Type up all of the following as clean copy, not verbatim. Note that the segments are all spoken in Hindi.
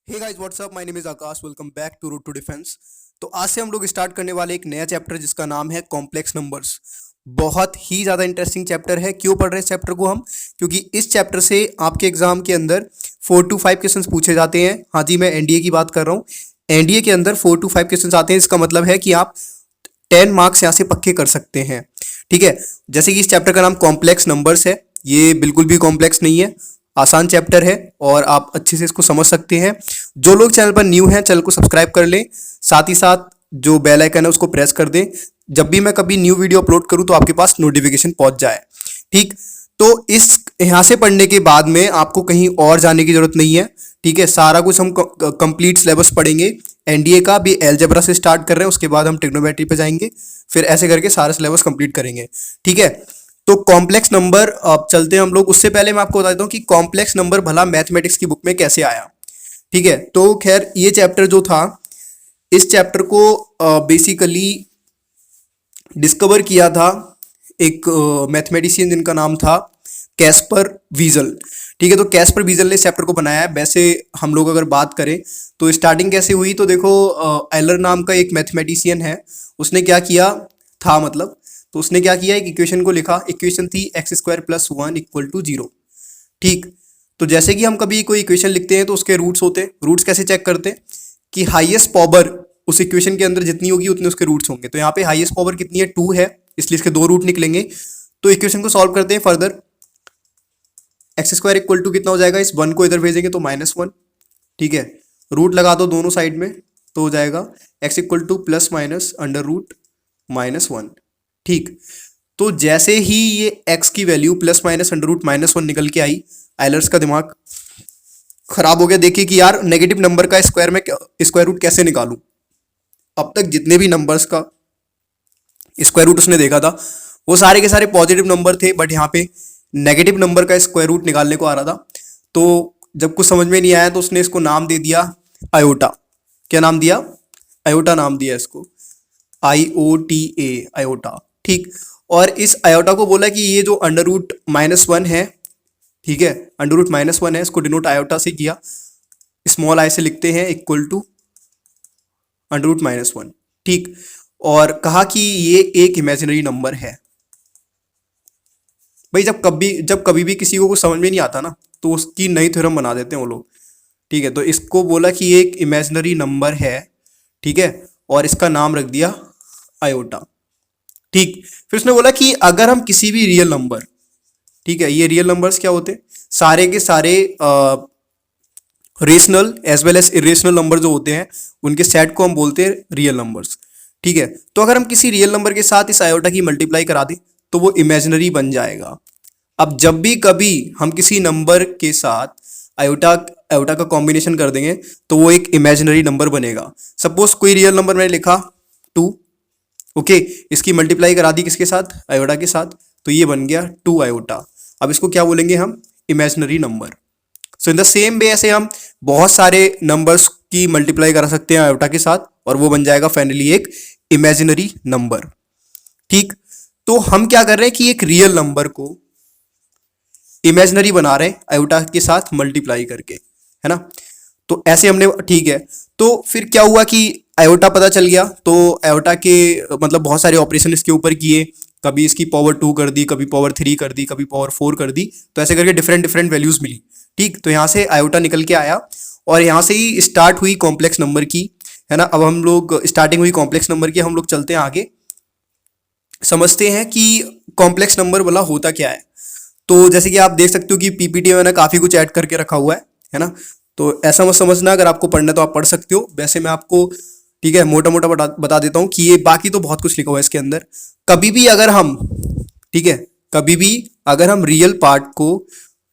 Hey guys what's up, my name is Aakash. Welcome back to route to defence. तो आज से हम लोग स्टार्ट करने वाले एक नया चैप्टर जिसका नाम है कॉम्प्लेक्स नंबर्स। बहुत ही ज़्यादा इंटरेस्टिंग चैप्टर है। क्यों पढ़ रहे हैं इस चैप्टर को हम? क्योंकि इस चैप्टर से आपके एग्जाम के अंदर 4 to 5 क्वेश्चंस पूछे जाते हैं। हाँ जी, मैं एनडीए की बात कर रहा हूँ। एनडीए के अंदर 4 to 5 क्वेश्चंस आते हैं। इसका मतलब है कि आप 10 मार्क्स यहाँ से पक्के कर सकते हैं। ठीक है, जैसे कि इस चैप्टर का नाम कॉम्प्लेक्स नंबर्स है, ये बिल्कुल भी कॉम्प्लेक्स नहीं है, आसान चैप्टर है और आप अच्छे से इसको समझ सकते हैं। जो लोग चैनल पर न्यू हैं, चैनल को सब्सक्राइब कर लें, साथ ही साथ जो बेल आइकन है उसको प्रेस कर दें। जब भी मैं कभी न्यू वीडियो अपलोड करूं तो आपके पास नोटिफिकेशन पहुंच जाए। ठीक, तो इस यहाँ से पढ़ने के बाद में आपको कहीं और जाने की जरूरत नहीं है। ठीक है, सारा कुछ हम कंप्लीट सिलेबस पढ़ेंगे। एनडीए का भी अलजेब्रा से स्टार्ट कर रहे हैं, उसके बाद हम ट्रिग्नोमेट्री पे जाएंगे, फिर ऐसे करके सारा सिलेबस कंप्लीट करेंगे। ठीक है, तो कॉम्प्लेक्स नंबर अब चलते हैं हम लोग। उससे पहले मैं आपको बता देता हूँ कि कॉम्प्लेक्स नंबर भला मैथमेटिक्स की बुक में कैसे आया। ठीक है, तो खैर ये चैप्टर जो था, इस चैप्टर को बेसिकली डिस्कवर किया था एक मैथमेटिशियन जिनका नाम था कैस्पर वीजल। ठीक है, तो कैस्पर वीजल ने इस चैप्टर को बनाया है। वैसे हम लोग अगर बात करें तो स्टार्टिंग कैसे हुई, तो देखो एलर नाम का एक मैथमेटिशियन है, उसने क्या किया था मतलब, तो उसने क्या किया, एक इक्वेशन को लिखा। इक्वेशन थी x² + 1 = 0। ठीक, तो जैसे कि हम कभी कोई इक्वेशन लिखते हैं तो उसके रूट्स होते हैं। रूट्स कैसे चेक करते हैं कि हाईएस्ट पावर उस इक्वेशन के अंदर जितनी होगी उतने उसके रूट्स होंगे। तो यहाँ पे हाईएस्ट पावर कितनी है, 2 है, इसलिए इसके 2 रूट निकलेंगे। तो इक्वेशन को सॉल्व करते हैं फर्दर। x² = कितना हो जाएगा, इस 1 को इधर भेजेंगे तो -1। ठीक है, रूट लगा दो दोनों साइड में तो हो जाएगा x = ±√-1। ठीक, तो जैसे ही ये x की वैल्यू ±√-1 निकल के आई, आइलर्स का दिमाग खराब हो गया। देखिए कि यार नेगेटिव नंबर का स्क्वायर में स्क्वायर रूट कैसे निकालूं। अब तक जितने भी नंबर्स का स्क्वायर रूट उसने देखा था वो सारे के सारे पॉजिटिव नंबर थे, बट यहाँ पे नेगेटिव नंबर का स्क्वायर रूट निकालने को आ रहा था। तो जब कुछ समझ में नहीं आया तो उसने इसको नाम दे दिया आयोटा। क्या नाम दिया? आयोटा नाम दिया इसको, IOTA, आयोटा। ठीक, और इस आयोटा को बोला कि ये जो √-1 है, ठीक है, √-1 है, इसको डिनोट आयोटा से किया, स्मॉल आई से लिखते हैं, इक्वल टू √-1। ठीक, और कहा कि ये एक इमेजिनरी नंबर है। भाई जब कभी भी किसी को कुछ समझ में नहीं आता ना, तो उसकी नई थ्योरम बना देते हैं वो लोग। ठीक है, तो इसको बोला कि ये एक इमेजिनरी नंबर है। ठीक है, और इसका नाम रख दिया आयोटा। ठीक, फिर उसने बोला कि अगर हम किसी भी रियल नंबर, ठीक है, ये रियल नंबर्स क्या होते हैं, सारे के सारे rational as well as irrational number जो होते हैं उनके सेट को हम बोलते हैं रियल नंबर्स। ठीक है, तो अगर हम किसी रियल नंबर के साथ इस आयोटा की मल्टीप्लाई करा दें तो वो इमेजिनरी बन जाएगा। अब जब भी कभी हम किसी नंबर के साथ आयोटा आयोटा का कॉम्बिनेशन कर देंगे तो वो एक इमेजिनरी नंबर बनेगा। सपोज कोई रियल नंबर मैंने लिखा 2, ओके, इसकी मल्टीप्लाई करा दी किसके साथ, आयोटा के साथ, तो ये बन गया 2 आयोटा। अब इसको क्या बोलेंगे हम, imaginary number. So in the same way ऐसे हम बहुत सारे नंबर्स की मल्टीप्लाई करा सकते हैं आयोटा के साथ और वो बन जाएगा फाइनली एक इमेजिनरी नंबर। ठीक, तो हम क्या कर रहे हैं कि एक रियल नंबर को इमेजिनरी बना रहे हैं आयोटा के साथ मल्टीप्लाई करके, है ना। तो ऐसे हमने, ठीक है, तो फिर क्या हुआ कि आयोटा पता चल गया, तो आयोटा के मतलब बहुत सारे ऑपरेशन इसके ऊपर किए। कभी इसकी पावर 2 कर दी, कभी पावर 3 कर दी, कभी पावर 4 कर दी, तो ऐसे करके डिफरेंट डिफरेंट वैल्यूज मिली। ठीक, तो यहाँ से आयोटा निकल के आया और यहाँ से ही स्टार्ट हुई कॉम्प्लेक्स नंबर की, है ना। अब हम लोग स्टार्टिंग हुई कॉम्प्लेक्स नंबर की, हम लोग चलते हैं आगे, समझते हैं कि कॉम्प्लेक्स नंबर वाला होता क्या है। तो जैसे कि आप देख सकते हो कि पीपीटी में मैंने काफ़ी कुछ ऐड करके रखा हुआ है ना। तो ऐसा मत समझना, अगर आपको पढ़ना है तो आप पढ़ सकते हो। वैसे मैं आपको, ठीक है, मोटा मोटा बता देता हूँ कि ये बाकी तो बहुत कुछ लिखा हुआ है इसके अंदर। कभी भी अगर हम, ठीक है, कभी भी अगर हम रियल पार्ट को,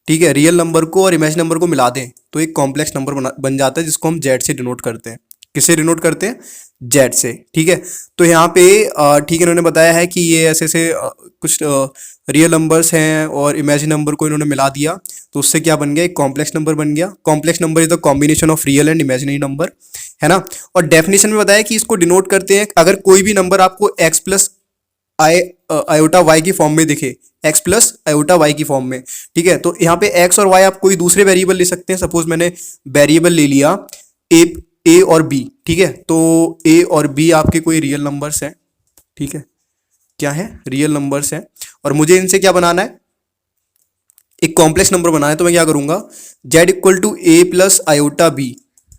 ठीक है, रियल नंबर को और इमेजिनरी नंबर को मिला दें तो एक कॉम्प्लेक्स नंबर बन जाता है, जिसको हम जेड से डिनोट करते हैं। किससे डिनोट करते हैं? जेड से। ठीक है, तो यहाँ पे ठीक है, इन्होंने बताया है कि ये ऐसे से कुछ रियल नंबर्स हैं और इमेजिनरी नंबर को इन्होंने मिला दिया, तो उससे क्या बन गया, एक कॉम्प्लेक्स नंबर बन गया। Complex number is the combination of real and imaginary number, है ना। और डेफिनेशन में बताया कि इसको डिनोट करते हैं, अगर कोई भी नंबर आपको x आई आयोटा वाई की फॉर्म में दिखे, एक्स प्लस आयोटा वाई की फॉर्म में, ठीक है। तो यहाँ पे एक्स और वाई आप कोई दूसरे वेरिएबल ले सकते हैं। सपोज मैंने वेरिएबल ले लिया ए ए और बी, ठीक है। तो ए और बी आपके कोई रियल नंबर्स हैं, ठीक है, क्या है, रियल नंबर्स हैं, और मुझे इनसे क्या बनाना है, एक कॉम्प्लेक्स नंबर बनाना है। तो मैं क्या करूंगा, z equal to a plus iota b,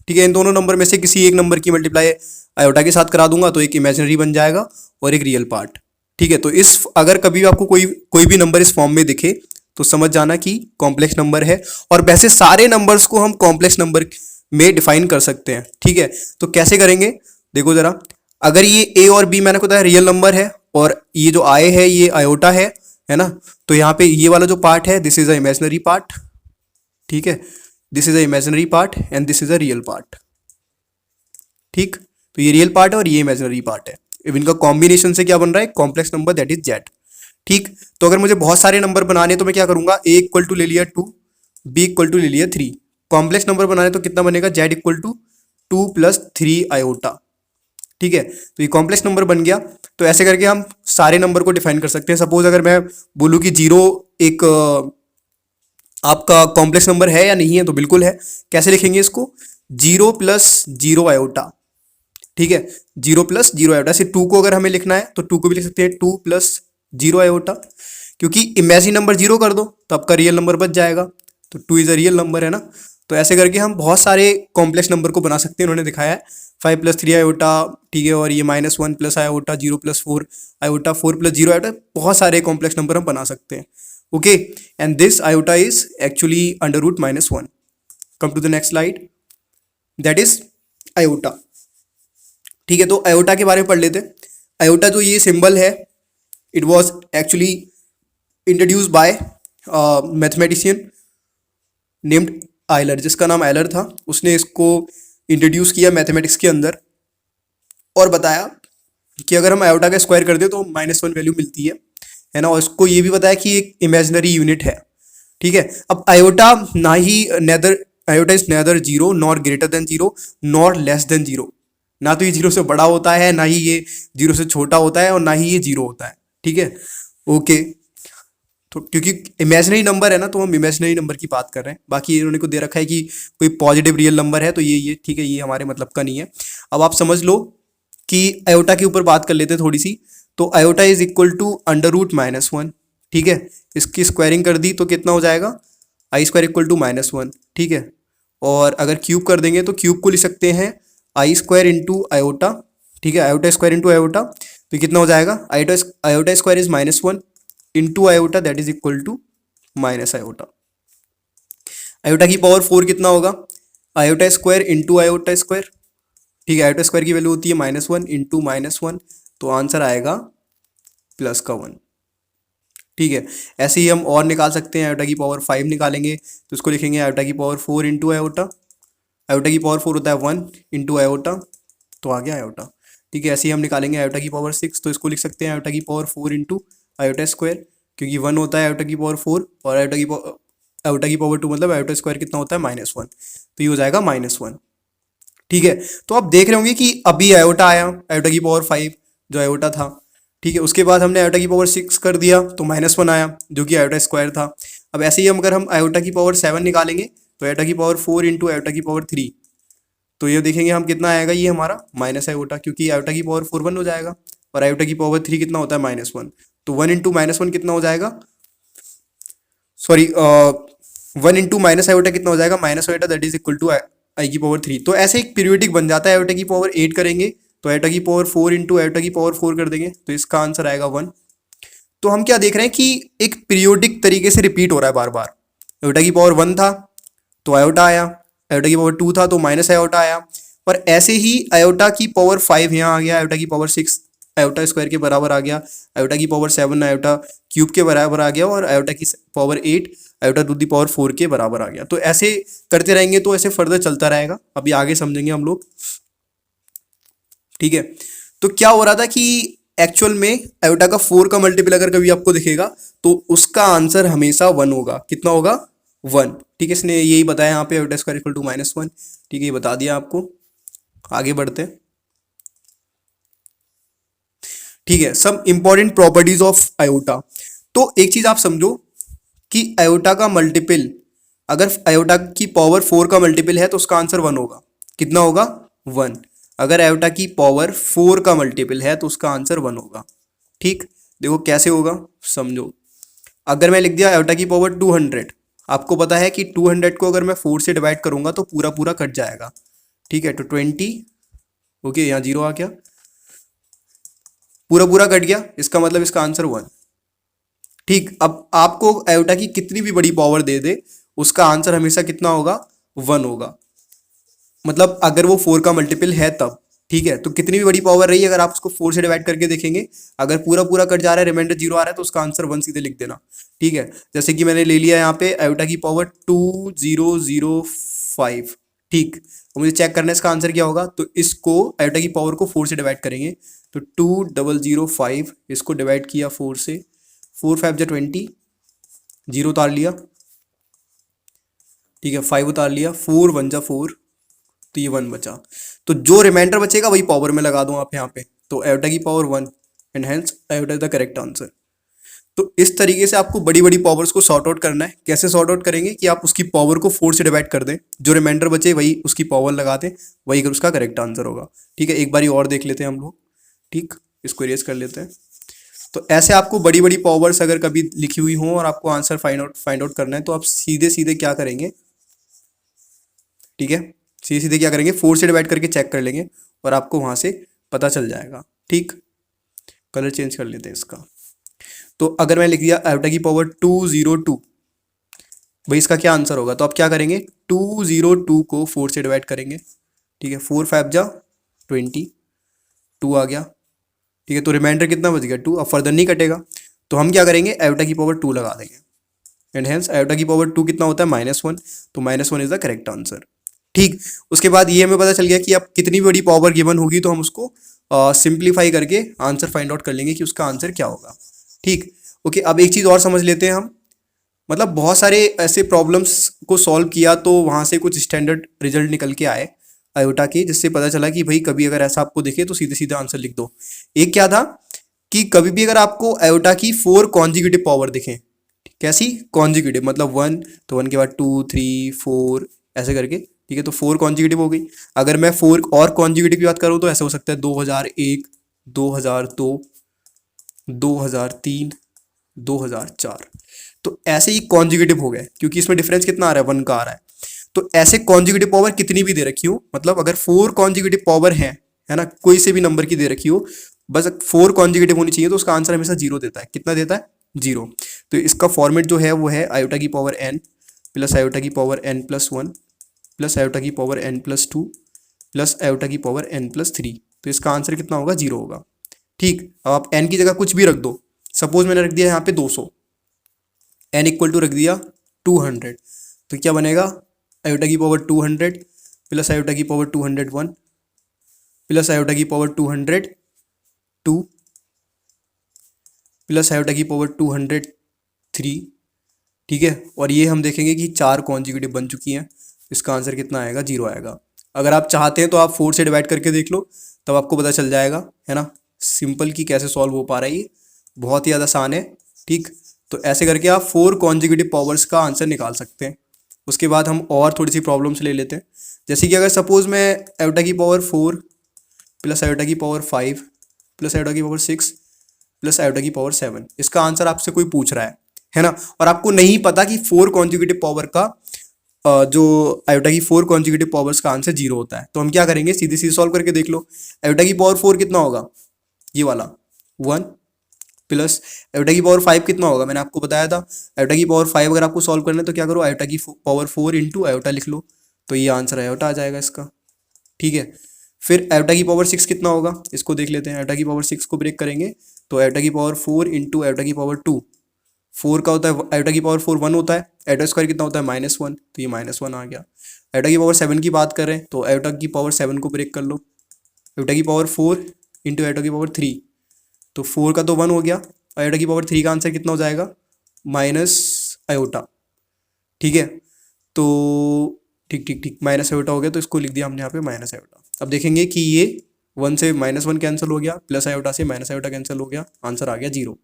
ठीक है। इन दोनों नंबर में से किसी एक नंबर की मल्टीप्लाई आयोटा के साथ करा दूंगा तो एक इमेजिनरी बन जाएगा और एक रियल पार्ट, ठीक है। तो इस अगर कभी भी आपको कोई कोई भी नंबर इस फॉर्म में दिखे तो समझ जाना कि कॉम्प्लेक्स नंबर है। और वैसे सारे नंबर्स को हम कॉम्प्लेक्स नंबर में डिफाइन कर सकते हैं, ठीक है। तो कैसे करेंगे, देखो जरा, अगर ये ए और बी मैंने बताया रियल नंबर है और ये जो आई है ये आयोटा है ना, तो यहाँ पे ये वाला जो पार्ट है this is a imaginary part, ठीक है, this is a imaginary part and this is a real part, ठीक। तो ये रियल पार्ट है और ये इमेजिनरी पार्ट है। अब इनका कॉम्बिनेशन से क्या बन रहा है, complex number that is Z, ठीक। तो अगर मुझे बहुत सारे नंबर बनाने तो मैं क्या करूंगा, ए इक्वल टू ले लिया 2, बी इक्वल टू ले लिया 3। कॉम्प्लेक्स नंबर बनाने तो कितना बनेगा, z equal to 2 plus 3 iota, ठीक है। तो ये कॉम्प्लेक्स नंबर बन गया। तो ऐसे करके हम सारे नंबर को डिफाइन कर सकते हैं। सपोज अगर मैं बोलूँ कि जीरो एक आपका कॉम्प्लेक्स नंबर है या नहीं है, तो बिल्कुल है। कैसे लिखेंगे इसको, जीरो प्लस जीरो आयोटा, ठीक है, जीरो प्लस जीरो आयोटा से 2 को अगर हमें लिखना है तो 2 को भी लिख सकते हैं 2 प्लस जीरो आयोटा, क्योंकि इमेजिन नंबर जीरो कर दो तो आपका रियल नंबर बच जाएगा। तो 2 इज अ रियल नंबर, है ना। तो ऐसे करके हम बहुत सारे कॉम्प्लेक्स नंबर को बना सकते हैं। उन्होंने दिखाया है 5 प्लस 3 आयोटा, ठीक है, और ये -1 प्लस आयोटा, 0 प्लस 4 आयोटा, 4 प्लस जीरो आयोटा, बहुत सारे कॉम्प्लेक्स नंबर हम बना सकते हैं। Okay, and this iota is actually under root -1। Come to the next slide, that is iota, ठीक है। तो आयोटा के बारे में पढ़ लेते हैं। आयोटा जो ये सिंबल है, it was actually introduce by mathematician named Euler, जिसका नाम आयलर था। उसने इसको इंट्रोड्यूस किया मैथमेटिक्स के अंदर और बताया कि अगर हम आयोटा का स्क्वायर कर दें तो -1 वैल्यू मिलती है ना। और इसको ये भी बताया कि एक इमेजिनरी यूनिट है, ठीक है। अब आयोटा ना ही neither iota is neither zero nor greater than zero nor less than zero, ना तो ये जीरो से बड़ा होता है, ना ही ये जीरो से छोटा होता है, और ना ही ये जीरो होता है, ठीक है। ओके, तो क्योंकि इमेजिनरी नंबर है ना, तो हम इमेजिनरी नंबर की बात कर रहे हैं। बाकी इन्होंने को दे रखा है कि कोई पॉजिटिव रियल नंबर है तो ये ठीक है, ये हमारे मतलब का नहीं है। अब आप समझ लो कि आयोटा के ऊपर बात कर लेते हैं थोड़ी सी। तो iota is equal to under root -1, ठीक है। इसकी स्क्वायरिंग कर दी तो कितना हो जाएगा, आई स्क्वायर इक्वल टू -1, ठीक है। और अगर क्यूब कर देंगे तो क्यूब को लिख सकते हैं आई स्क्वायर इंटू आयोटा, ठीक है, आयोटा स्क्वायर इंटू आयोटा, तो कितना हो जाएगा, iota square is -1 into iota that is equal to minus iota. Iota की पावर 4 कितना होगा, iota square into iota square, ठीक है। आयोटा स्क्वायर की वैल्यू होती है -1 इंटू -1, तो आंसर आएगा +1, ठीक है। ऐसे ही हम और निकाल सकते हैं। आयोटा की पावर 5 निकालेंगे तो इसको लिखेंगे आयोटा की पावर 4 इंटू आयोटा, आयोटा की पावर 4 होता है 1 इंटू आयोटा, तो आ गया आयोटा, ठीक है। ऐसे ही हम निकालेंगे आयोटा की पावर 6, तो इसको लिख सकते हैं आयोटा की पावर 4 इंटू आयोटा स्क्वायर, क्योंकि 1 होता है आयोटा की पावर 4 और आयोटा की पावर 2 मतलब आयोटा स्क्वायर कितना होता है -1, तो ये हो जाएगा -1, ठीक है। तो आप देख रहे होंगे कि अभी आयोटा आया, आयोटा की पावर 5 जो आयोटा था, ठीक है। उसके बाद हमने आयोटा की पावर 6 कर दिया तो -1 आया जो कि आयोटा स्क्वायर था। अब ऐसे ही अगर हम आयोटा की पावर 7 निकालेंगे तो आयोटा की पावर 4 इंटू आयोटा की पावर 3, तो ये देखेंगे हम कितना आएगा, ये हमारा माइनस आयोटा, क्योंकि आयोटा की पावर 4 1 हो जाएगा और आयोटा की पावर 3 कितना होता है -1, तो 1 इंटू -1 कितना हो जाएगा, सॉरी 1 इंटू माइनस आयोटा कितना हो जाएगा, minus iota that is equal to I की पावर 3। तो ऐसे एक पीरियोडिक बन जाता है। आयोटा की पावर 8 करेंगे तो आयोटा की पावर 4 इंटू आयोटा की पावर 4 कर देंगे तो इसका आंसर आएगा 1। तो हम क्या देख रहे हैं कि एक पीरियोडिक तरीके से रिपीट हो रहा है बार बार। आयोटा की पावर 1 था तो आयोटा आया, आयोटा की पावर 2 था तो माइनस आयोटा आया, और ऐसे ही आयोटा की पावर 5 यहाँ आ गया, आयोटा की पावर 6 आयोटा स्क्वायर के बराबर आ गया, आयोटा की पावर 7 आयोटा क्यूब के बराबर आ गया, और आयोटा की power 8 iota to the power 4 के बराबर आ गया। तो ऐसे करते रहेंगे तो ऐसे फर्दर चलता रहेगा, अभी आगे समझेंगे हम लोग, ठीक है। तो क्या हो रहा था कि एक्चुअल में आयोटा का 4 का मल्टीपल अगर कभी आपको दिखेगा तो उसका आंसर हमेशा 1 होगा। कितना होगा, 1, ठीक है। इसने यही बताया यहाँ पे आयोटा स्क्वायर इक्वल टू -1, ठीक है, ये बता दिया आपको। आगे बढ़ते हैं, ठीक है, सब इंपॉर्टेंट प्रॉपर्टीज ऑफ आयोटा। तो एक चीज आप समझो कि आयोटा का मल्टीपल, अगर आयोटा की पावर 4 का मल्टीपल है तो उसका आंसर 1 होगा। कितना होगा? 1। अगर आयोटा की पावर 4 का मल्टीपल है तो उसका आंसर 1 होगा। ठीक, देखो कैसे होगा, समझो। अगर मैं लिख दिया आयोटा की पावर 200, आपको पता है कि 200 को अगर मैं 4 से डिवाइड करूंगा तो पूरा पूरा कट जाएगा। ठीक है, तो 20, ओके, यहाँ 0 आ गया, पूरा पूरा कट गया, इसका मतलब इसका आंसर 1। ठीक, अब आपको आयोटा की कितनी भी बड़ी पावर दे दे, उसका आंसर हमेशा कितना होगा? 1 होगा। मतलब अगर वो 4 का मल्टीपल है तब। ठीक है, तो कितनी भी बड़ी पावर रही, अगर आप उसको 4 से डिवाइड करके देखेंगे, अगर पूरा पूरा कट जा रहा है, रिमाइंडर 0 आ रहा है, तो उसका आंसर 1 सीधे लिख देना। ठीक है, जैसे कि मैंने ले लिया यहाँ पे आयोटा की पावर 2005। ठीक, और मुझे चेक करना है इसका आंसर क्या होगा, तो इसको आयोटा की पावर को 4 से डिवाइड करेंगे, तो 2005, इसको डिवाइड किया 4 से, 4 5 जा 20, 0 उतार लिया। ठीक है, 5 उतार लिया, 4 1 जा 4, तो ये 1 बचा। तो जो रिमाइंडर बचेगा वही पावर में लगा दूं आप यहाँ पे, तो आयोटा की power 1, and hence iota is the correct answer. तो इस तरीके से आपको बड़ी बड़ी पावर्स को सॉर्ट आउट करना है। कैसे सॉर्ट आउट करेंगे कि आप उसकी पावर को 4 से डिवाइड कर दें, जो रिमाइंडर बचे वही उसकी पावर लगा दें, वही अगर उसका करेक्ट आंसर होगा। ठीक है, एक बारी और देख लेते हैं हम लोग। ठीक, इसको इरेज कर लेते हैं। तो ऐसे आपको बड़ी बड़ी पावर्स अगर कभी लिखी हुई हो और आपको आंसर फाइंड आउट करना है, तो आप सीधे सीधे क्या करेंगे, ठीक है, सीधे सीधे क्या करेंगे, 4 से डिवाइड करके चेक कर लेंगे और आपको वहां से पता चल जाएगा। ठीक, कलर चेंज कर लेते हैं इसका। तो अगर मैं लिख दिया आयोटा की पावर 202, भाई इसका क्या आंसर होगा, तो आप क्या करेंगे, 202 को 4 से डिवाइड करेंगे। ठीक है, 4 5 जा 20, 2 आ गया। ठीक है, तो रिमाइंडर कितना बच गया, 2। अब फर्दर नहीं कटेगा, तो हम क्या करेंगे, आयोटा की पावर 2 लगा देंगे, एंड हेंस आयोटा की पावर 2 कितना होता है, -1, तो -1 इज द करेक्ट आंसर। ठीक, उसके बाद ये हमें पता चल गया कि अब कितनी बड़ी पावर गिवन होगी तो हम उसको सिंप्लीफाई करके आंसर फाइंड आउट कर लेंगे कि उसका आंसर क्या होगा। ठीक, ओके, अब एक चीज़ और समझ लेते हैं हम। मतलब बहुत सारे ऐसे प्रॉब्लम्स को सॉल्व किया तो वहाँ से कुछ स्टैंडर्ड रिजल्ट निकल के आए आयोटा के, जिससे पता चला कि भाई कभी अगर ऐसा आपको दिखे तो सीधे सीधे आंसर लिख दो। एक क्या था कि कभी भी अगर आपको आयोटा की 4 कॉन्जिक्यूटिव पावर दिखें, कैसी कॉन्जिक्यूटिव, मतलब 1, तो 1 के बाद 2 3 4 ऐसे करके, ठीक है, तो 4 कॉन्जिक्यूटिव हो गई। अगर मैं 4 और कॉन्जिक्यूटिव की बात करूँ तो ऐसा हो सकता है 2001, 2002, 2003, 2004। तो ऐसे ही कॉन्जिक्यूटिव हो गए, क्योंकि इसमें डिफरेंस कितना आ रहा है, 1 का आ रहा है। तो ऐसे कॉन्जिक्यूटिव पावर कितनी भी दे रखी हो, मतलब अगर 4 कॉन्जिक्यूटिव पावर है ना, कोई से भी नंबर की दे रखी हो, बस 4 कॉन्जिक्यूटिव होनी चाहिए, तो उसका आंसर हमेशा 0 देता है। कितना देता है, 0। तो इसका फॉर्मेट जो है वो है आयोटा की पावर n प्लस आयोटा की पावर n+1 प्लस आयोटा की पावर n+2 प्लस आयोटा की पावर n+3। तो इसका आंसर कितना होगा, 0 होगा। ठीक, अब आप n की जगह कुछ भी रख दो। सपोज मैंने रख दिया यहाँ पे 200, n इक्वल टू रख दिया 200, तो क्या बनेगा, आयोटा की पावर 200 प्लस आयोटा की पावर 201 प्लस आयोटा की पावर 202 प्लस आयोटा की पावर 203। ठीक है, और ये हम देखेंगे कि 4 कॉन्जिक्यूटिव बन चुकी हैं, इसका आंसर कितना आएगा, 0 आएगा। अगर आप चाहते हैं तो आप 4 से डिवाइड करके देख लो, तब आपको पता चल जाएगा, है ना, सिंपल की कैसे सॉल्व हो पा रहा है, ये बहुत ही ज़्यादा आसान है। ठीक, तो ऐसे करके आप 4 कॉन्जिक्यूटिव पावर्स का आंसर निकाल सकते हैं। उसके बाद हम और थोड़ी सी प्रॉब्लम्स ले लेते हैं। जैसे कि अगर सपोज मैं आयोटा की पावर 4 प्लस आयोटा की पावर 5 प्लस आयोटा की पावर 6 प्लस आयोटा की पावर 7, इसका आंसर आपसे कोई पूछ रहा है ना, और आपको नहीं पता कि 4 कॉन्जिक्यूटिव पावर का जो आयोटा की 4 कॉन्जिक्यूटिव पावर्स का आंसर 0 होता है, तो हम क्या करेंगे, सीधे सीधे सॉल्व करके देख लो। आयोटा की पावर 4 कितना होगा, ये वाला 1, प्लस आयोटा की पावर 5 कितना होगा, मैंने आपको बताया था। आयोटा की पावर 5 अगर आपको सॉल्व करना है तो क्या करो, आयोटा की पावर 4 इंटू आयोटा लिख लो, तो ये आंसर आयोटा आ जाएगा इसका। ठीक है, फिर आयोटा की पावर 6 कितना होगा, इसको देख लेते हैं। आयोटा की पावर 6 को ब्रेक करेंगे तो आयोटा की पावर 4 इंटू आयोटा की पावर 2, 4 का होता है, आयोटा की पावर 4 1 होता है, आयोटा स्क्वायर कितना होता है, -1, तो ये -1 आ गया। आयोटा की पावर 7 की बात करें तो आयोटा की पावर 7 को ब्रेक कर लो, आयोटा की पावर 4 इंटू आयोटा की पावर 3, तो 4 का तो 1 हो गया, आयोटा की पावर 3 का आंसर कितना हो जाएगा, माइनस आयोटा। ठीक है, तो ठीक ठीक ठीक, माइनस आयोटा हो गया, तो इसको लिख दिया हमने यहाँ पे माइनस आयोटा। अब देखेंगे कि ये 1 से -1 कैंसिल हो गया, प्लस आयोटा से माइनस आयोटा कैंसिल हो गया, आंसर आ गया 0।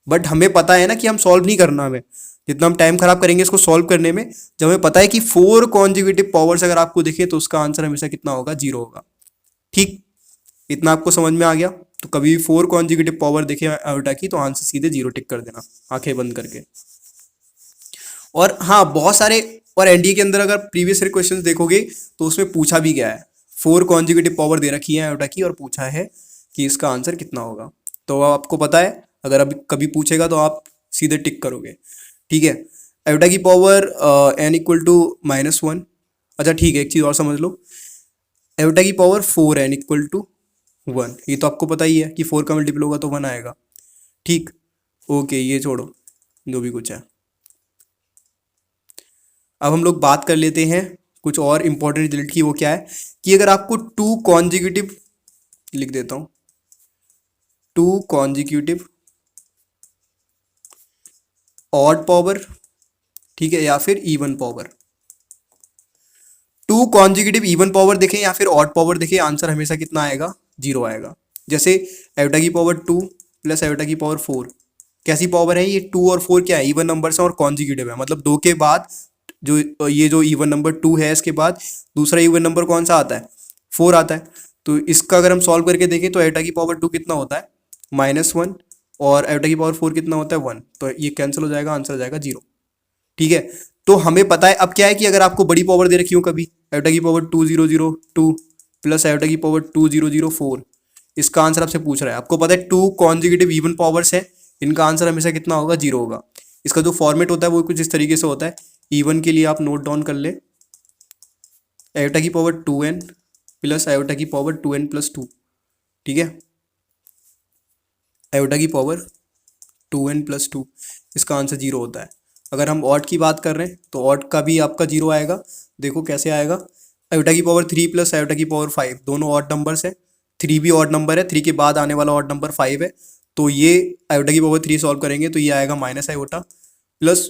बट हमें पता है ना कि हम सॉल्व नहीं करना, हमें जितना हम टाइम खराब करेंगे इसको सॉल्व करने में, जब हमें पता है कि 4 कॉन्जिक्यूटिव पावर्स अगर आपको दिखे तो उसका आंसर हमेशा कितना होगा, 0 होगा। ठीक, इतना आपको समझ में आ गया। तो कभी भी 4 कॉन्जिक्यूटिव पावर दिखे आयोटा की तो आंसर सीधे 0 टिक कर देना, आंखें बंद करके। और हाँ, बहुत सारे और एनडीए के अंदर अगर प्रीवियस ईयर क्वेश्चंस देखोगे तो उसमें पूछा भी गया है, 4 कॉन्जिक्यूटिव पावर दे रखी है आयोटा की और पूछा है कि इसका आंसर कितना होगा। तो आपको पता है, अगर अभी कभी पूछेगा तो आप सीधे टिक करोगे। ठीक है, आयोटा की पावर n इक्वल टू -1। अच्छा ठीक है, एक चीज़ और समझ लो, आयोटा की पावर 4n इक्वल टू 1, ये तो आपको पता ही है कि 4 का मल्टीपल होगा तो 1 आएगा। ठीक, ओके, ये छोड़ो जो भी कुछ है। अब हम लोग बात कर लेते हैं कुछ और इंपॉर्टेंट रिजल्ट की। वो क्या है कि अगर आपको 2 कॉन्जिक्यूटिव, लिख देता हूं, 2 कॉन्जिक्यूटिव ऑड पावर, ठीक है, या फिर even power, 2 consecutive even power दिखे या फिर ऑड पावर दिखे, आंसर हमेशा कितना आएगा, 0 आएगा। जैसे आयोटा की पावर 2 प्लस आयोटा की पावर 4, कैसी पावर है ये, 2 और 4 क्या है, इवन नंबर्स हैं और कॉन्जिक्यूटिव है, मतलब 2 के बाद जो ये जो इवन नंबर 2 है इसके बाद दूसरा इवन नंबर कौन सा आता है, 4 आता है। तो इसका अगर हम सॉल्व करके देखें तो आयोटा की पावर 2 कितना होता है, -1, और आयोटा की पावर 4 कितना होता है, 1, तो ये कैंसिल हो जाएगा, आंसर आ जाएगा 0। ठीक है, तो हमें पता है अब क्या है कि अगर आपको बड़ी पावर दे रखी हो कभी, आयोटा की पावर 2002 प्लस आयोटा की पावर 2004, इसका आंसर आपसे पूछ रहा है, आपको पता है 2 कॉन्जिक्यूटिव इवन पावर्स है, इनका आंसर हमेशा कितना होगा, 0 होगा। इसका जो फॉर्मेट होता है वो कुछ इस तरीके से होता है, इवन के लिए आप नोट डाउन कर ले, आयोटा की पावर 2n प्लस आयोटा की पावर 2n प्लस 2, ठीक है, आयोटा की पावर 2n प्लस 2, इसका आंसर 0 होता है। अगर हम ऑड की बात कर रहे हैं तो ऑड का भी आपका 0 आएगा। देखो कैसे आएगा, आयोटा की पावर 3 प्लस आयोटा की पावर 5, दोनों ऑड नंबर्स है, 3 भी ऑड नंबर है, 3 के बाद आने वाला ऑड नंबर 5 है, तो ये आयोटा की पावर 3 सॉल्व करेंगे तो ये आएगा माइनस आयोटा, प्लस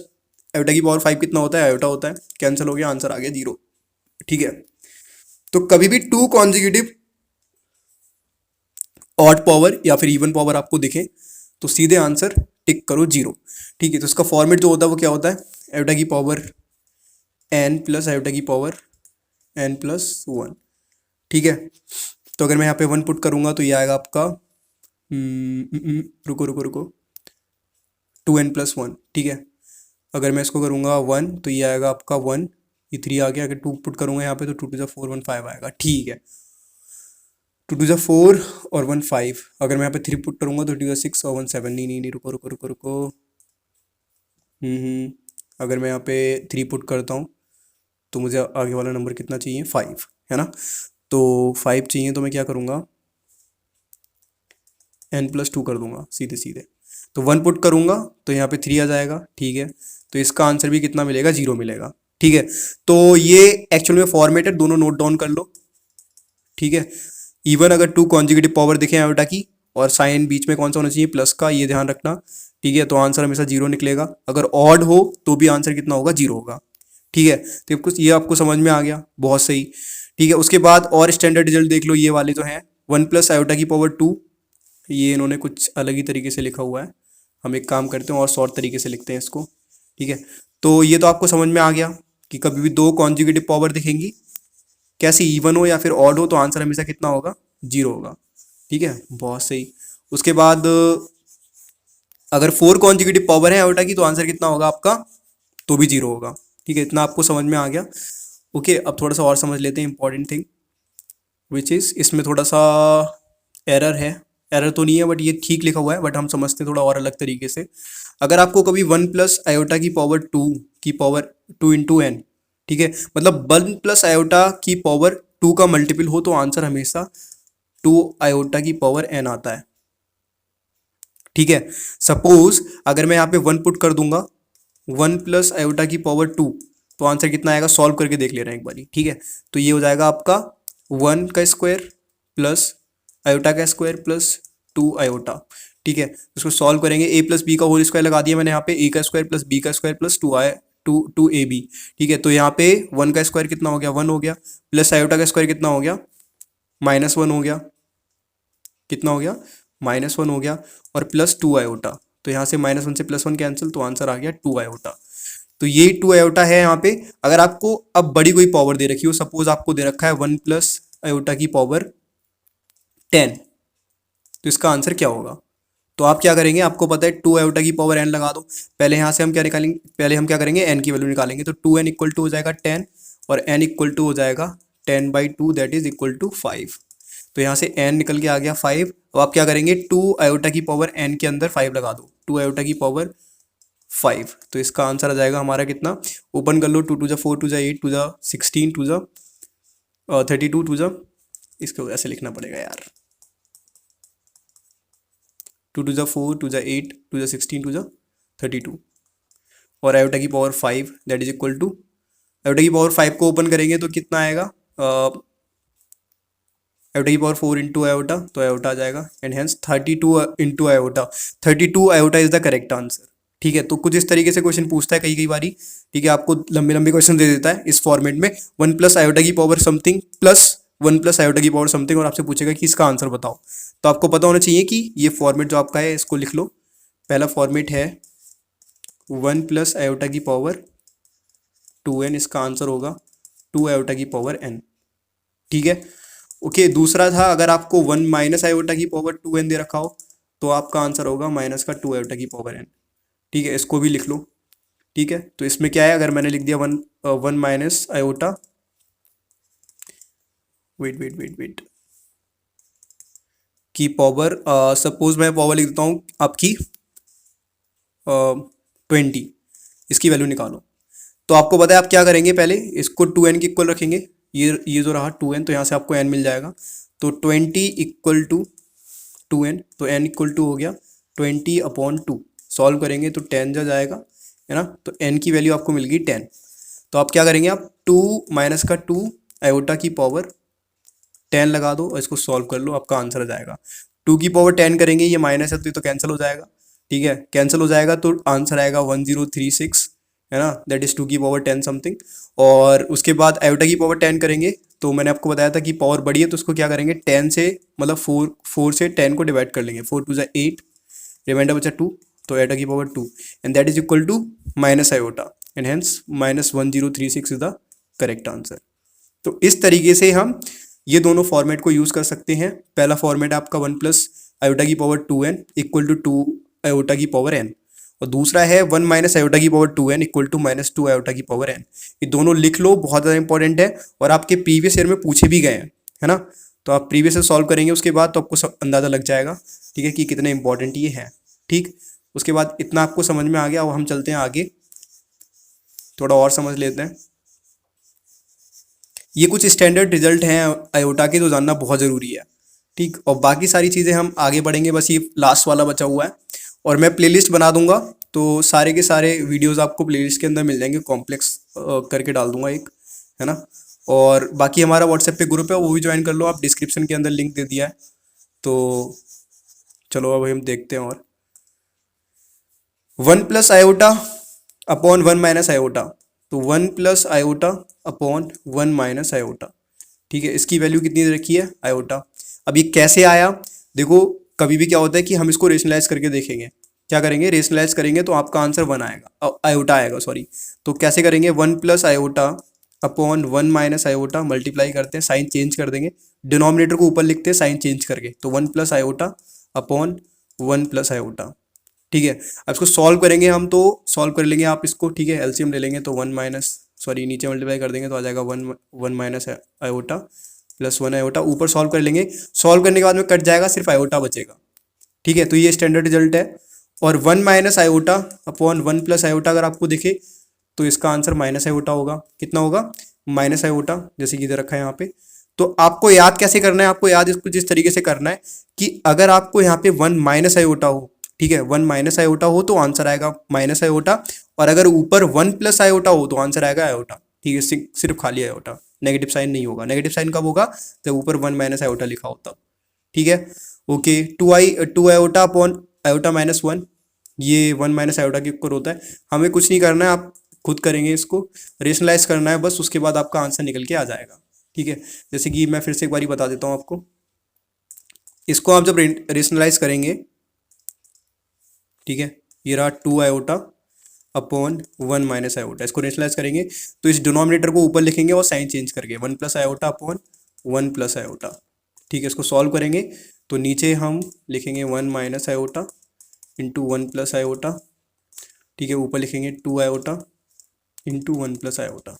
आयोटा की पावर 5 कितना होता है, आयोटा होता है, कैंसिल हो गया, आंसर आ गया 0। ठीक है, तो कभी भी 2 कॉन्जिक्यूटिव ऑड पावर या फिर इवन पावर आपको दिखे तो सीधे आंसर टिक करो 0। ठीक है, तो इसका फॉर्मेट जो होता है वो क्या होता है, आयोटा की पावर n प्लस आयोटा की पावर n प्लस 1। ठीक है, तो अगर मैं यहाँ पे 1 पुट करूँगा तो ये आएगा आपका रुको रुको रुको 2n प्लस 1। ठीक है, अगर मैं इसको करूँगा 1 तो ये आएगा आपका 1, ये 3 आ गया, अगर 2 पुट करूँगा यहाँ पे तो 2 टू द 4 1 5 आएगा। ठीक है, 2 टू द 4 और 1 5, अगर मैं यहाँ पे 3 पुट करूँगा तो 2 टू द 6 और 1 7, नहीं नहीं नहीं, रुको रुको रुको रुको, अगर मैं यहाँ पे 3 पुट करता हूँ तो मुझे आगे वाला नंबर कितना चाहिए, 5, है ना, तो 5 चाहिए, तो मैं क्या करूँगा, n प्लस 2 कर दूंगा सीधे सीधे, तो 1 पुट करूँगा तो यहाँ पे 3 आ जाएगा। ठीक है, तो इसका आंसर भी कितना मिलेगा, 0 मिलेगा। ठीक है, तो ये एक्चुअल में फॉर्मेट है, दोनों नोट डाउन कर लो। ठीक है, इवन अगर 2 कॉन्जिक्यूटिव पावर दिखे आयोटा की और साइन बीच में कौन सा होना चाहिए, प्लस का, ये ध्यान रखना। ठीक है, तो आंसर हमेशा 0 निकलेगा, अगर ऑड हो तो भी आंसर कितना होगा, 0 होगा। ठीक है, तो कुछ ये आपको समझ में आ गया, बहुत सही। ठीक है, उसके बाद और स्टैंडर्ड रिजल्ट देख लो, ये वाले जो हैं 1 प्लस आयोटा की पावर 2, ये इन्होंने कुछ अलग ही तरीके से लिखा हुआ है, हम एक काम करते हैं और शॉर्ट तरीके से लिखते हैं इसको। ठीक है, तो ये तो आपको समझ में आ गया कि कभी भी 2 कॉन्जिक्यूटिव पावर दिखेंगी, कैसी, इवन हो या फिर ऑड हो, तो आंसर हमेशा कितना होगा, 0 होगा। ठीक है, बहुत सही। उसके बाद अगर 4 कॉन्जिक्यूटिव पावर है आयोटा की तो आंसर कितना होगा आपका, तो भी 0 होगा। ठीक है, इतना आपको समझ में आ गया। ओके, अब थोड़ा सा और समझ लेते हैं इंपॉर्टेंट थिंग, विच इज़, इसमें थोड़ा सा एरर है, एरर तो नहीं है बट ये ठीक लिखा हुआ है, बट हम समझते हैं थोड़ा और अलग तरीके से। अगर आपको कभी 1 प्लस आयोटा की पावर 2 की पावर 2 इंटू एन, ठीक है, मतलब 1 प्लस आयोटा की पावर 2 का मल्टीपल हो तो आंसर हमेशा 2 आयोटा की पावर n आता है। ठीक है, सपोज अगर मैं यहाँ पे 1 पुट कर दूंगा, 1 प्लस आयोटा की पावर 2, तो आंसर कितना आएगा, सॉल्व करके देख ले रहे हैं एक बारी। ठीक है, तो ये हो जाएगा आपका 1 का स्क्वायर प्लस आयोटा का स्क्वायर प्लस 2 आयोटा। ठीक है, इसको सॉल्व करेंगे, a प्लस बी का होल स्क्वायर लगा दिया मैंने यहाँ पे, a का स्क्वायर प्लस b का स्क्वायर प्लस 2ab। ठीक है, तो यहाँ पे 1 का स्क्वायर कितना हो गया, 1 हो गया, प्लस आयोटा का स्क्वायर कितना हो गया, -1 हो गया। कितना हो गया, -1 हो गया, और प्लस 2 आयोटा, तो यहाँ से -1 से +1 कैंसिल, तो आंसर आ गया 2 आयोटा। तो ये 2 आयोटा है यहाँ पे। अगर आपको अब बड़ी कोई पावर दे रखी हो, सपोज आपको दे रखा है 1 प्लस आयोटा की पावर 10, तो इसका आंसर क्या होगा? तो आप क्या करेंगे, आपको पता है 2 आयोटा की पावर n लगा दो। पहले यहाँ से हम क्या निकालेंगे, पहले हम क्या करेंगे, n की वैल्यू निकालेंगे। तो 2n इक्वल टू हो जाएगा 10 और n इक्वल टू हो जाएगा 10/2 दैट इज इक्वल टू 5। तो यहाँ से n निकल के आ गया 5। अब आप क्या करेंगे, 2 आयोटा की पावर n के अंदर 5 लगा दो, 2 आयोटा की पावर 5। तो इसका आंसर आ जाएगा हमारा कितना, ओपन कर लो, 2 2 जा 4, 2 जा 8, 2 जा 16, 2 जा 32, 2 जा, इसको ऐसे लिखना पड़ेगा यार, 2 2 जा 4, 2 जा 8, 2 जा 16, 2 जा 32, और आयोटा की power 5 that is equal to, iota की पावर 5 को ओपन करेंगे तो कितना आएगा, आयोटा की पावर 4 इंटू आयोटा, तो आयोटा आ जाएगा, and hence 32 into iota, 32 iota is the correct answer. ठीक है, तो कुछ इस तरीके से क्वेश्चन पूछता है कई कई बारी। ठीक है, आपको लंबे लंबे क्वेश्चन दे देता है इस फॉर्मेट में, 1 प्लस आयोटा की power something plus 1 plus iota की पावर समथिंग, और आपसे पूछेगा कि इसका आंसर बताओ। तो आपको पता होना चाहिए कि ये फॉर्मेट जो आपका है इसको लिख लो। पहला फॉर्मेट है 1 प्लस आयोटा की पावर 2n, इसका आंसर होगा 2 आयोटा की पावर n। ठीक है, ओके। दूसरा था, अगर आपको 1 माइनस आयोटा की पावर 2n दे रखा हो तो आपका आंसर होगा माइनस का 2 आयोटा की पावर n। ठीक है, इसको भी लिख लो। ठीक है, तो इसमें क्या है, अगर मैंने लिख दिया 1 माइनस आयोटा, वेट की पावर, सपोज मैं पावर लिख देता हूँ आपकी 20, इसकी वैल्यू निकालो। तो आपको पता है आप क्या करेंगे, पहले इसको 2n के इक्वल रखेंगे, ये जो रहा 2n, तो यहाँ से आपको n मिल जाएगा। तो 20 इक्वल टू 2n, तो n इक्वल टू हो गया 20/2। सॉल्व करेंगे तो 10 जा जाएगा, है ना। तो n की वैल्यू आपको मिल गई 10। तो आप क्या करेंगे, आप 2 माइनस का 2 आयोटा की पावर 10 लगा दो और इसको सॉल्व कर लो, आपका आंसर आ जाएगा। 2 की पावर 10 करेंगे, ये माइनस है तो ये तो कैंसिल हो जाएगा। ठीक है, कैंसिल हो जाएगा तो आंसर आएगा 1036, है ना, दैट इज 2 की पावर 10 समथिंग। और उसके बाद आयोटा की पावर 10 करेंगे, तो मैंने आपको बताया था कि पावर बड़ी है तो उसको क्या करेंगे, 10 से मतलब 4 से 10 को डिवाइड कर लेंगे, 4 2 जा 8, रिमाइंडर बचा 2, तो आयोटा की power 2 and that is equal to minus iota, and hence -1036 is the correct answer. तो इस तरीके से हम ये दोनों फॉर्मेट को यूज़ कर सकते हैं। पहला फॉर्मेट आपका 1 प्लस आयोटा की power 2n equal to 2 iota की पावर n, और दूसरा है 1 माइनस आयोटा की power 2n equal to -2 iota की पावर n। ये दोनों लिख लो, बहुत ज़्यादा इंपॉर्टेंट है, और आपके प्रीवियस ईयर में पूछे भी गए हैं, है ना। तो आप प्रीवियस ईयर सॉल्व करेंगे उसके बाद तो आपको अंदाज़ा लग जाएगा, ठीक है, कि कितने इंपॉर्टेंट ये है। ठीक, उसके बाद इतना आपको समझ में आ गया, अब हम चलते हैं आगे, थोड़ा और समझ लेते हैं। ये कुछ स्टैंडर्ड रिजल्ट हैं आयोटा के, तो जानना बहुत ज़रूरी है। ठीक, और बाकी सारी चीज़ें हम आगे बढ़ेंगे, बस ये लास्ट वाला बचा हुआ है, और मैं प्लेलिस्ट बना दूंगा, तो सारे के सारे वीडियोस आपको प्लेलिस्ट के अंदर मिल जाएंगे, कॉम्प्लेक्स करके डाल दूंगा एक, है ना। और बाकी हमारा व्हाट्सएप पे ग्रुप है, वो भी ज्वाइन कर लो आप, डिस्क्रिप्शन के अंदर लिंक दे दिया है। तो चलो अब हम देखते हैं, और 1 plus iota upon 1 minus iota, तो 1 plus iota upon 1 minus iota. ठीक है, इसकी वैल्यू कितनी दे रखी है, आयोटा। अब ये कैसे आया, देखो कभी भी क्या होता है कि हम इसको रेशनलाइज करके देखेंगे। क्या करेंगे, रेशनलाइज करेंगे तो आपका आंसर 1 आएगा, आयोटा आएगा, सॉरी। तो कैसे करेंगे, 1 plus iota upon 1 minus iota, multiply करते हैं, साइन चेंज कर देंगे, डिनोमिनेटर को ऊपर लिखते हैं साइन चेंज करके, तो 1 plus iota upon 1 plus iota. ठीक है, अब इसको सॉल्व करेंगे हम, तो सॉल्व कर लेंगे आप इसको, ठीक है, एलसीएम ले लेंगे, तो 1 माइनस, सॉरी नीचे मल्टीप्लाई कर देंगे तो आ जाएगा 1 माइनस आयोटा प्लस 1 आयोटा, ऊपर सॉल्व कर लेंगे, सॉल्व करने के बाद में कट जाएगा, सिर्फ आयोटा बचेगा। ठीक है, तो ये स्टैंडर्ड रिजल्ट है। और 1 minus iota upon 1 plus iota अगर आपको दिखे तो इसका आंसर माइनस आयोटा होगा। कितना होगा, माइनस आयोटा, जैसे कि इधर रखा है यहाँ पे। तो आपको याद कैसे करना है, आपको याद इसको जिस तरीके से करना है कि अगर आपको यहाँ पे 1 माइनस आयोटा हो, ठीक है, 1 माइनस आयोटा हो तो आंसर आएगा माइनस आयोटा, और अगर ऊपर 1 प्लस आयोटा हो तो आंसर आएगा आयोटा। ठीक है, सिर्फ खाली आयोटा, नेगेटिव साइन नहीं होगा। नेगेटिव साइन कब होगा, जब ऊपर 1 माइनस आयोटा लिखा हो तब। ठीक है, okay. 2 iota upon iota minus 1, ये 1 माइनस आयोटा के ऊपर होता है। हमें कुछ नहीं करना है, आप खुद करेंगे, इसको रेशनलाइज करना है बस, उसके बाद आपका आंसर निकल के आ जाएगा। ठीक है, जैसे कि मैं फिर से एक बारी बता देता हूँ आपको, इसको आप जब रेशनलाइज करेंगे, ठीक है, ये रहा 2 आयोटा अपॉन 1 माइनस आयोटा, इसको रेशनलाइज करेंगे तो इस डिनोमिनेटर को ऊपर लिखेंगे और साइन चेंज करके 1 plus iota upon 1 plus iota, ठीक है। इसको सॉल्व करेंगे तो नीचे हम लिखेंगे 1 minus iota into 1 plus iota, ठीक है, ऊपर लिखेंगे 2 आयोटा इंटू 1 प्लस आयोटा,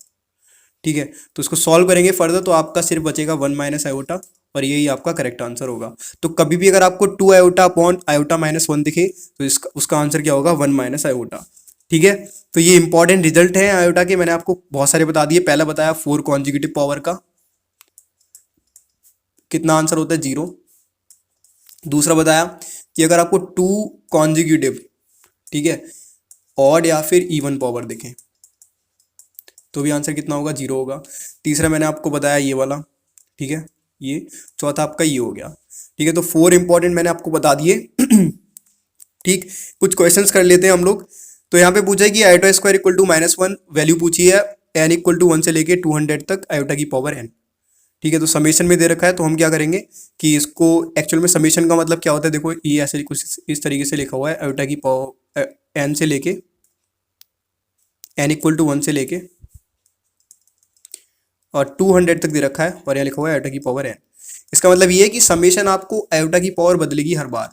ठीक है। तो इसको सॉल्व करेंगे फर्दर तो आपका सिर्फ बचेगा 1 माइनस आयोटा और यही आपका करेक्ट आंसर होगा। तो कभी भी अगर आपको 2 आयोटा अपॉन आयोटा माइनस 1 दिखे तो इसका उसका आंसर क्या होगा, 1 माइनस आयोटा, ठीक है। तो ये इंपॉर्टेंट रिजल्ट है आयोटा के, मैंने आपको बहुत सारे बता दिए। पहला बताया 4 कॉन्जिक्यूटिव पावर का कितना आंसर होता है, 0। दूसरा बताया कि अगर आपको 2 कॉन्जिक्यूटिव, ठीक है, ऑड या फिर इवन पावर दिखे तो भी आंसर कितना होगा, 0 होगा। तीसरा मैंने आपको बताया ये वाला, ठीक है, ये। चौथा आपका ये हो गया, ठीक है। तो 4 इंपॉर्टेंट मैंने आपको बता दिए। ठीक, कुछ क्वेश्चंस कर लेते हैं हम लोग। तो यहाँ पे पूछा है कि iota square equal to -1, value पूछी है n इक्वल टू 1 से लेके 200 तक आयोटा की पावर n, ठीक है। तो समेशन में दे रखा है तो हम क्या करेंगे कि इसको एक्चुअल में समेशन का मतलब क्या होता है, देखो ये ऐसे कुछ इस तरीके से लिखा हुआ है, आयोटा की पावर n से लेके n इक्वल टू 1 से लेके और 200 तक दे रखा है और यहाँ लिखा हुआ है आयोटा की पावर n। इसका मतलब ये है कि समेशन आपको आयोटा की पावर बदलेगी हर बार,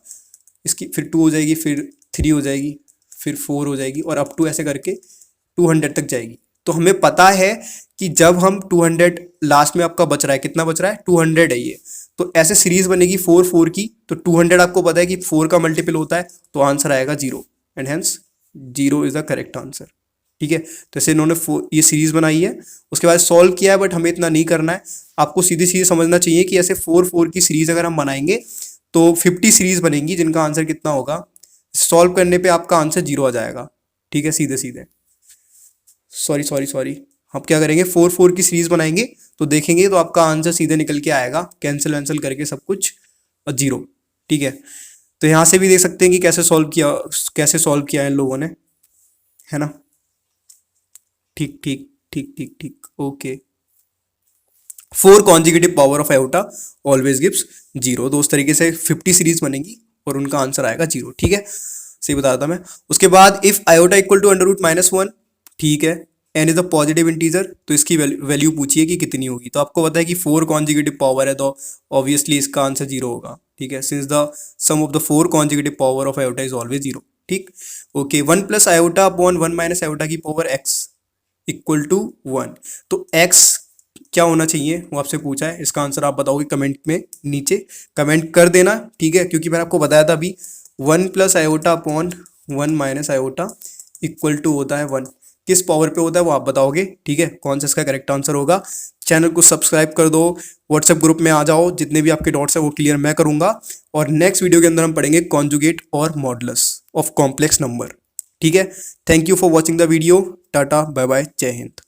इसकी फिर 2 हो जाएगी, फिर 3 हो जाएगी, फिर 4 हो जाएगी और अप टू ऐसे करके 200 तक जाएगी। तो हमें पता है कि जब हम 200 लास्ट में आपका बच रहा है, कितना बच रहा है, 200 है ये, तो ऐसे सीरीज बनेगी 4 4 की, तो 200 आपको पता है कि 4 का मल्टीपल होता है, तो आंसर आएगा 0 and hence 0 is the correct answer, ठीक है। तो ऐसे इन्होंने ये सीरीज बनाई है, उसके बाद सॉल्व किया है, बट हमें इतना नहीं करना है, आपको सीधी सीधी समझना चाहिए कि ऐसे 4 4 की सीरीज अगर हम बनाएंगे तो 50 सीरीज बनेंगी जिनका आंसर कितना होगा, सॉल्व करने पे आपका आंसर 0 आ जाएगा, ठीक है, सीधे सीधे। सॉरी हम क्या करेंगे, 4 4 की सीरीज बनाएंगे तो देखेंगे तो आपका आंसर सीधे निकल के आएगा, कैंसिल वैंसिल करके सब कुछ और 0, ठीक है। तो यहाँ से भी देख सकते हैं कि कैसे सॉल्व किया है इन लोगों ने, है ना। ठीक ठीक ठीक ठीक ठीक, okay. 4 consecutive power of iota always gives 0, तो उस तरीके से 50 सीरीज बनेंगी और उनका आंसर आएगा 0, ठीक है, सही बता था मैं। उसके बाद इफ आयोटा इक्वल टू √-1, ठीक है, n is a positive integer, तो इसकी वैल्यू पूछिए कि कितनी होगी। तो आपको पता है कि 4 कॉन्जिक्यूटिव पावर है तो ऑब्वियसली इसका आंसर 0 होगा, ठीक है, since the sum of the 4 consecutive power of iota is always 0, ठीक, okay. 1 plus iota upon 1 minus iota की पावर x इक्वल टू 1, तो x क्या होना चाहिए वो आपसे पूछा है, इसका आंसर आप बताओगे कमेंट में, नीचे कमेंट कर देना, ठीक है, क्योंकि मैंने आपको बताया था अभी 1 plus iota upon 1 minus iota equal to होता है 1, किस पावर पे होता है वो आप बताओगे, ठीक है, कौन सा इसका करेक्ट आंसर होगा। चैनल को सब्सक्राइब कर दो, व्हाट्सएप ग्रुप में आ जाओ, जितने भी आपके डाउट्स है वो क्लियर मैं करूंगा, और नेक्स्ट वीडियो के अंदर हम पढ़ेंगे कॉन्जुगेट और मॉडुलस ऑफ कॉम्प्लेक्स नंबर, ठीक है। Thank you for watching the video, tata bye bye, जय हिंद।